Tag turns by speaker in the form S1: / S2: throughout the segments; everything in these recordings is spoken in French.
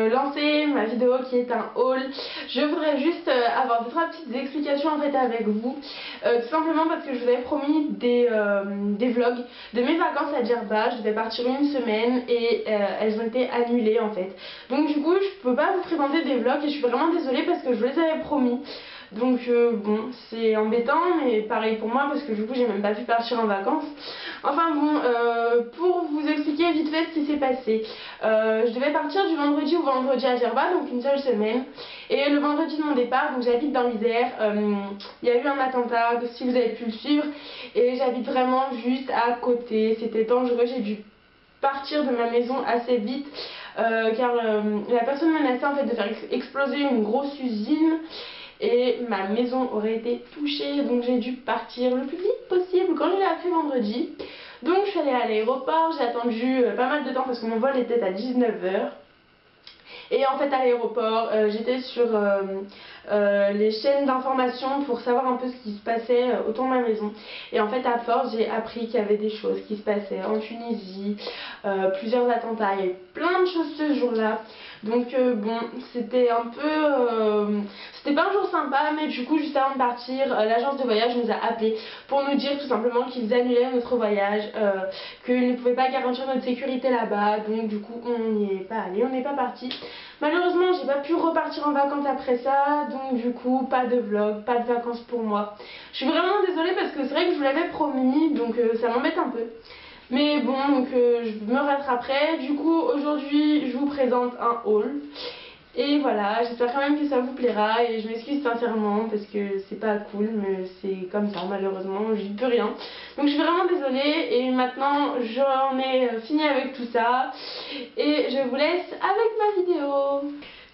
S1: lancer ma vidéo qui est un haul. Je voudrais juste avoir 2-3 petites explications en fait avec vous. Tout simplement parce que je vous avais promis des vlogs de mes vacances à Djerba. Je devais partir une semaine et elles ont été annulées en fait. Donc du coup je peux pas vous présenter des vlogs et je suis vraiment désolée parce que je vous les avais promis. Donc bon, c'est embêtant, mais pareil pour moi parce que du coup j'ai même pas pu partir en vacances. Enfin bon, pour vous expliquer vite fait ce qui s'est passé, je devais partir du vendredi au vendredi à Djerba, donc une seule semaine. Et le vendredi de mon départ, donc j'habite dans l'Isère, il y a eu un attentat, si vous avez pu le suivre, et j'habite vraiment juste à côté. C'était dangereux, j'ai dû partir de ma maison assez vite car la personne menaçait en fait de faire exploser une grosse usine. Et ma maison aurait été touchée, donc j'ai dû partir le plus vite possible quand je l'ai appris vendredi. Donc je suis allée à l'aéroport, j'ai attendu pas mal de temps parce que mon vol était à 19h. Et en fait à l'aéroport j'étais sur les chaînes d'information pour savoir un peu ce qui se passait autour de ma maison. Et en fait à force j'ai appris qu'il y avait des choses qui se passaient en Tunisie, plusieurs attentats, il y a eu plein de choses ce jour-là. Donc bon, c'était un peu... c'était pas un jour sympa, mais du coup juste avant de partir, l'agence de voyage nous a appelés pour nous dire tout simplement qu'ils annulaient notre voyage, qu'ils ne pouvaient pas garantir notre sécurité là-bas. Donc du coup on n'y est pas allé, on n'est pas parti. Malheureusement j'ai pas pu repartir en vacances après ça, donc du coup pas de vlog, pas de vacances pour moi. Je suis vraiment désolée parce que c'est vrai que je vous l'avais promis, donc ça m'embête un peu. Mais bon, donc je me rattraperai. Du coup aujourd'hui je vous présente un haul. Et voilà, j'espère quand même que ça vous plaira et je m'excuse sincèrement parce que c'est pas cool, mais c'est comme ça malheureusement, j'y peux rien. Donc je suis vraiment désolée et maintenant j'en ai fini avec tout ça et je vous laisse avec ma vidéo.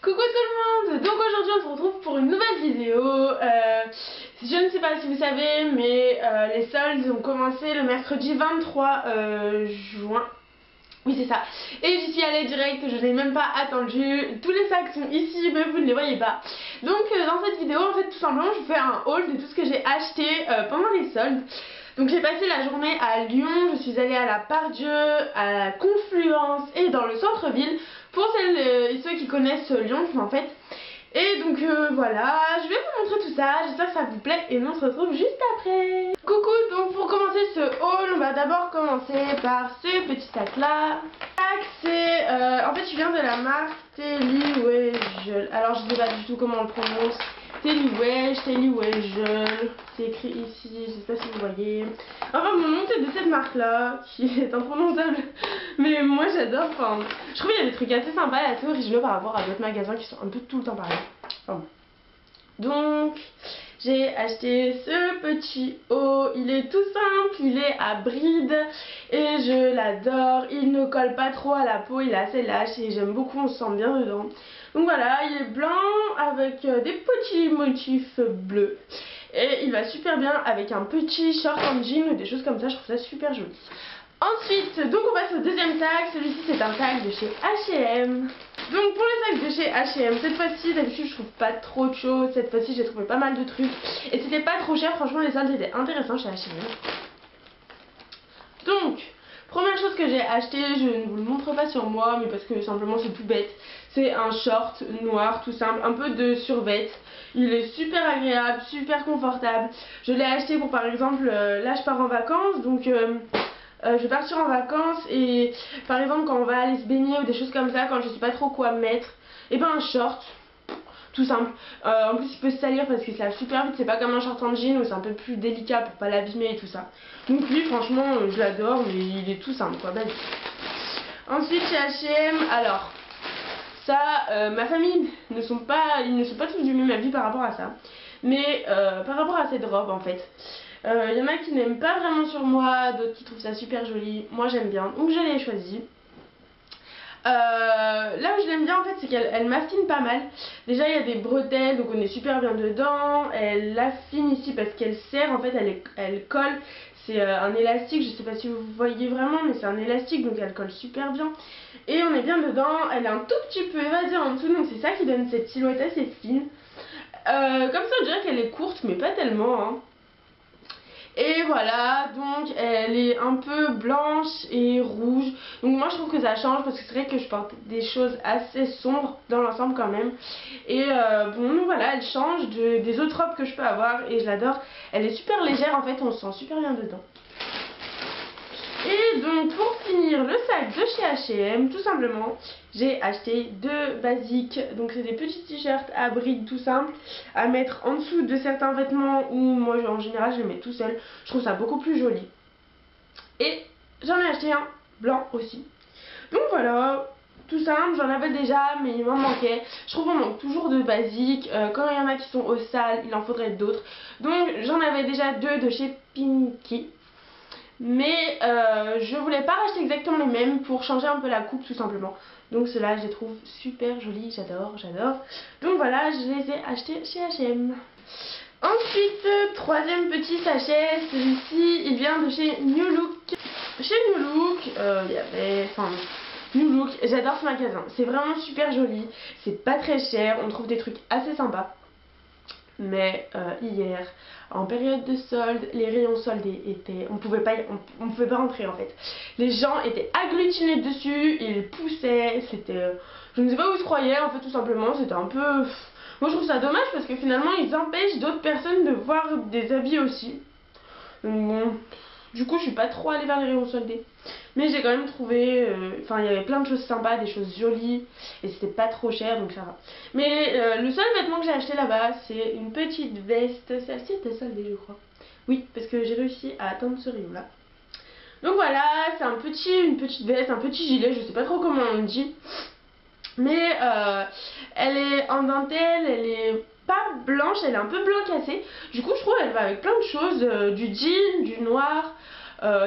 S1: Coucou tout le monde! Donc aujourd'hui on se retrouve pour une nouvelle vidéo. Je ne sais pas si vous savez, mais les soldes ont commencé le mercredi 23 juin. Oui c'est ça, et j'y suis allée direct, je n'ai même pas attendu. Tous les sacs sont ici mais vous ne les voyez pas. Donc dans cette vidéo en fait tout simplement je vous fais un haul de tout ce que j'ai acheté pendant les soldes. Donc j'ai passé la journée à Lyon, je suis allée à la Part-Dieu, à la Confluence et dans le centre-ville. Pour celles et ceux qui connaissent Lyon en fait. Et donc voilà, je vais vous montrer tout ça, j'espère que ça vous plaît et nous on se retrouve juste après. Coucou, donc pour commencer ce haul, on va d'abord commencer par ce petit sac là. C'est, en fait je viens de la marque Teliwegel, alors je sais pas du tout comment on le prononce. Teliwegel, c'est écrit ici, je sais pas si vous voyez. Enfin mon nom c'est de cette marque là, qui est imprononçable, mais moi j'adore, enfin, je trouve qu'il y a des trucs assez sympas et assez originaux par rapport à d'autres magasins qui sont un peu tout le temps pareils. Enfin, donc j'ai acheté ce petit haut, il est tout simple, il est à bride et je l'adore, il ne colle pas trop à la peau, il est assez lâche et j'aime beaucoup, on se sent bien dedans. Donc voilà, il est blanc avec des petits motifs bleus et il va super bien avec un petit short en jean ou des choses comme ça, je trouve ça super joli. Ensuite, donc on passe au deuxième tag, celui-ci c'est un tag de chez H&M. Donc pour les sacs de chez H&M, cette fois-ci d'habitude je trouve pas trop de choses, cette fois-ci j'ai trouvé pas mal de trucs et c'était pas trop cher, franchement les soldes étaient intéressants chez H&M. Donc, première chose que j'ai acheté, je ne vous le montre pas sur moi mais parce que simplement c'est tout bête, c'est un short noir tout simple, un peu de survêt. Il est super agréable, super confortable. Je l'ai acheté pour par exemple, là je pars en vacances donc... je vais partir en vacances et par exemple quand on va aller se baigner ou des choses comme ça, quand je sais pas trop quoi mettre, et ben un short, tout simple. En plus il peut se salir parce qu'il se lave super vite, c'est pas comme un short en jean où c'est un peu plus délicat pour pas l'abîmer et tout ça. Donc lui franchement je l'adore mais il est tout simple quoi, basique. Ensuite chez H&M, alors ça, ma famille ils ne sont pas tous du même avis par rapport à ça. Mais par rapport à cette robe en fait. Il y en a qui n'aiment pas vraiment sur moi, d'autres qui trouvent ça super joli. Moi j'aime bien, donc je l'ai choisi. Là où je l'aime bien en fait c'est qu'elle m'affine pas mal. Déjà il y a des bretelles donc on est super bien dedans. Elle affine ici parce qu'elle serre en fait, elle colle. C'est un élastique, je sais pas si vous voyez vraiment mais c'est un élastique donc elle colle super bien. Et on est bien dedans, elle est un tout petit peu évasée en dessous donc c'est ça qui donne cette silhouette assez fine. Comme ça on dirait qu'elle est courte mais pas tellement hein. Et voilà, donc elle est un peu blanche et rouge. Donc moi je trouve que ça change parce que c'est vrai que je porte des choses assez sombres dans l'ensemble quand même. Et bon donc voilà, elle change des autres robes que je peux avoir et je l'adore. Elle est super légère en fait, on se sent super bien dedans. Et donc pour finir le sac de chez H&M, tout simplement, j'ai acheté deux basiques. Donc c'est des petits t-shirts à brides tout simples à mettre en dessous de certains vêtements ou moi en général je les mets tout seul. Je trouve ça beaucoup plus joli. Et j'en ai acheté un blanc aussi. Donc voilà, tout simple, j'en avais déjà mais il m'en manquait. Je trouve qu'on manque toujours de basiques. Quand il y en a qui sont au sale, il en faudrait d'autres. Donc j'en avais déjà deux de chez Pinky. Mais je voulais pas racheter exactement les mêmes pour changer un peu la coupe tout simplement. Donc ceux-là je les trouve super jolis, j'adore. Donc voilà, je les ai achetés chez H&M. Ensuite, troisième petit sachet, celui-ci il vient de chez New Look. Chez New Look, il y avait, New Look, j'adore ce magasin, c'est vraiment super joli, c'est pas très cher, on trouve des trucs assez sympas. Mais hier, en période de solde, les rayons soldés étaient... On pouvait pas rentrer en fait. Les gens étaient agglutinés dessus, ils poussaient, c'était... je ne sais pas où ils se croyaient en fait tout simplement, c'était un peu... Moi je trouve ça dommage parce que finalement ils empêchent d'autres personnes de voir des habits aussi. Donc bon... Du coup je suis pas trop allée vers les rayons soldés. Mais j'ai quand même trouvé, enfin il y avait plein de choses sympas, des choses jolies. Et c'était pas trop cher donc ça va. Mais le seul vêtement que j'ai acheté là-bas c'est une petite veste. Celle-ci était soldée je crois. Oui parce que j'ai réussi à atteindre ce rayon là. Donc voilà, c'est une petite veste, un petit gilet, je sais pas trop comment on dit. Mais elle est en dentelle, elle est pas blanche, elle est un peu blanc cassé. Du coup je trouve elle va avec plein de choses, du jean, du noir,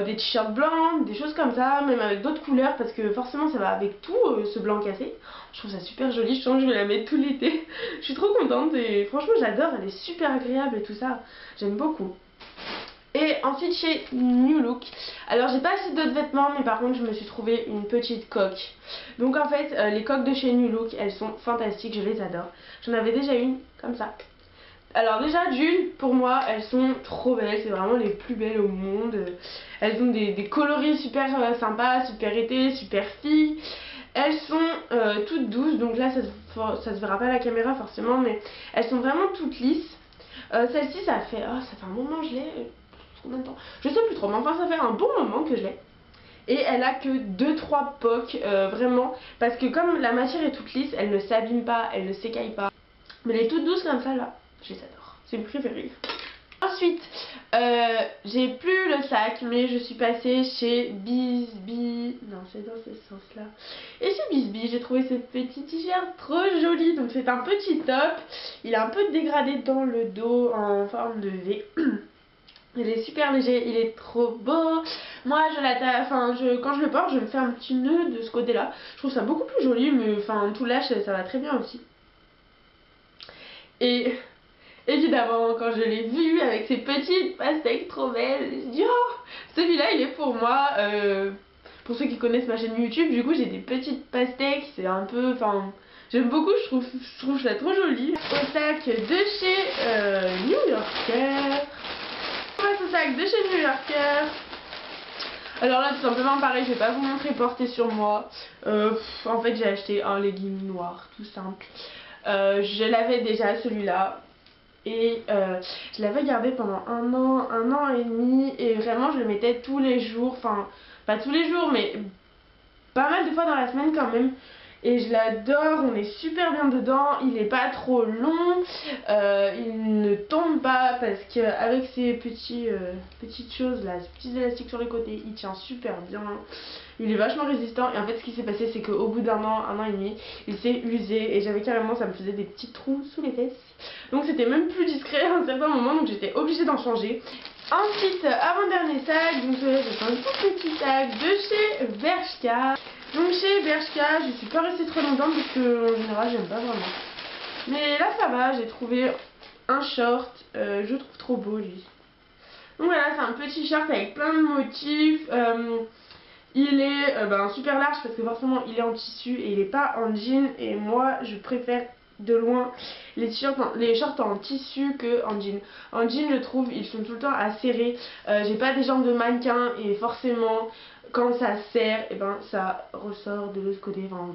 S1: des t-shirts blancs, des choses comme ça, même avec d'autres couleurs parce que forcément ça va avec tout ce blanc cassé. Je trouve ça super joli, je sens que je vais la mettre tout l'été. Je suis trop contente et franchement j'adore, elle est super agréable et tout ça, j'aime beaucoup. Et ensuite chez New Look, alors j'ai pas acheté d'autres vêtements mais par contre je me suis trouvé une petite coque. Donc en fait les coques de chez New Look elles sont fantastiques, je les adore. J'en avais déjà une comme ça. Alors déjà d'une, pour moi elles sont trop belles, c'est vraiment les plus belles au monde. Elles ont des coloris super sympas, super été, super filles. Elles sont toutes douces, donc là ça se verra pas à la caméra forcément mais elles sont vraiment toutes lisses. Celle-ci ça fait un moment que je l'ai. Combien de temps? Je sais plus trop, mais enfin ça fait un bon moment que je l'ai. Et elle a que 2-3 pocs, vraiment. Parce que comme la matière est toute lisse, elle ne s'abîme pas, elle ne s'écaille pas. Mais elle est toute douce comme ça là, je les adore. C'est mes préférés. Ensuite, j'ai plus le sac, mais je suis passée chez Bisbee. Non, c'est dans ce sens-là. Et chez Bisbee, j'ai trouvé ce petit t-shirt trop joli. Donc c'est un petit top. Il est un peu dégradé dans le dos en forme de V. Il est super léger, il est trop beau. Moi, quand je le porte, je me fais un petit nœud de ce côté-là. Je trouve ça beaucoup plus joli, mais enfin, tout lâche, ça va très bien aussi. Et évidemment, quand je l'ai vu avec ces petites pastèques trop belles, je me suis dit, oh, celui-là, il est pour moi. Pour ceux qui connaissent ma chaîne YouTube, du coup, j'ai des petites pastèques. C'est un peu, enfin, j'aime beaucoup, je trouve ça trop joli. Au sac de chez New Yorker. Ce sac de chez New Yorker. Alors là tout simplement pareil, je vais pas vous montrer porté sur moi. En fait j'ai acheté un legging noir tout simple. Je l'avais déjà celui-là. Et je l'avais gardé pendant un an et demi. Et vraiment je le mettais tous les jours. Enfin pas tous les jours mais pas mal de fois dans la semaine quand même. Et je l'adore, on est super bien dedans, il est pas trop long, il ne tombe pas parce qu'avec ces petites choses là, ces petits élastiques sur les côtés, il tient super bien. Il est vachement résistant et en fait ce qui s'est passé c'est qu'au bout d'un an et demi, il s'est usé et j'avais carrément, ça me faisait des petits trous sous les fesses. Donc c'était même plus discret à un certain moment donc j'étais obligée d'en changer. Ensuite, avant-dernier sac, donc j'ai un tout petit sac de chez Bershka. Donc chez Bershka, je suis pas restée très longtemps parce que en général j'aime pas vraiment. Mais là ça va, j'ai trouvé un short, je trouve trop beau lui. Donc voilà, c'est un petit short avec plein de motifs. Il est super large parce que forcément il est en tissu et il est pas en jean. Et moi je préfère de loin les shorts en tissu que en jean. En jean, je trouve ils sont tout le temps à serrer. J'ai pas des jambes de mannequin et forcément quand ça serre, et ben ça ressort de l'autre côté. Enfin,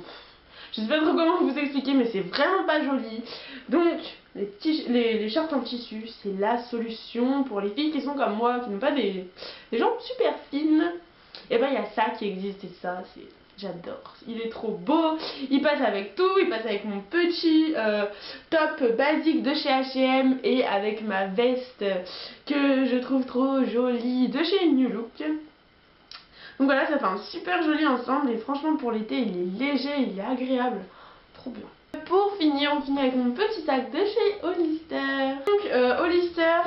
S1: je sais pas trop comment vous expliquer, mais c'est vraiment pas joli. Donc les shorts en tissu, c'est la solution pour les filles qui sont comme moi, qui n'ont pas des jambes super fines. Et ben il y a ça qui existe et ça c'est... J'adore, il est trop beau, il passe avec tout, il passe avec mon petit top basique de chez H&M et avec ma veste que je trouve trop jolie de chez New Look. Donc voilà, ça fait un super joli ensemble et franchement pour l'été il est léger, il est agréable, trop bien. Pour finir, on finit avec mon petit sac de chez Hollister. Donc Hollister,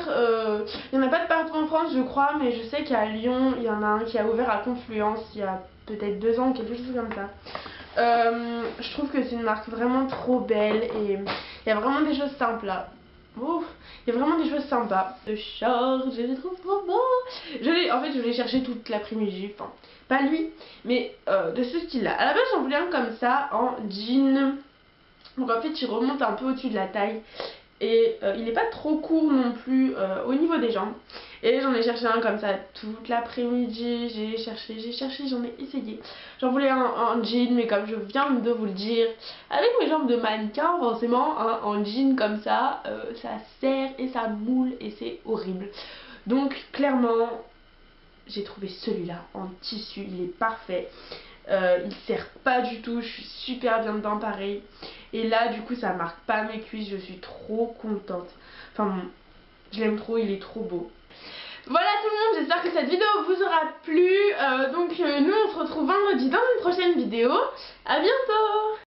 S1: il n'y en a pas de partout en France je crois, mais je sais qu'à Lyon il y en a un qui a ouvert à Confluence il y a peut-être 2 ans, quelque chose comme ça. Je trouve que c'est une marque vraiment trop belle et il y a vraiment des choses simples là. Ouf, il y a vraiment des choses sympas. Le short, je les trouve trop beau. En fait, je l'ai cherché toute l'après-midi. Enfin, pas lui, mais de ce style-là. À la base, j'en voulais un comme ça en jean. Donc en fait, il remonte un peu au-dessus de la taille. Et il n'est pas trop court non plus au niveau des jambes. Et j'en ai cherché un comme ça toute l'après-midi. J'ai cherché, j'en ai essayé. J'en voulais un en jean, mais comme je viens de vous le dire, avec mes jambes de mannequin, forcément, en jean comme ça, ça serre et ça moule et c'est horrible. Donc clairement, j'ai trouvé celui-là en tissu, il est parfait. Il serre pas du tout, je suis super bien dedans pareil. Et là du coup ça marque pas mes cuisses, je suis trop contente. Enfin bon, je l'aime trop, il est trop beau. Voilà tout le monde, j'espère que cette vidéo vous aura plu. Nous on se retrouve vendredi dans une prochaine vidéo. À bientôt.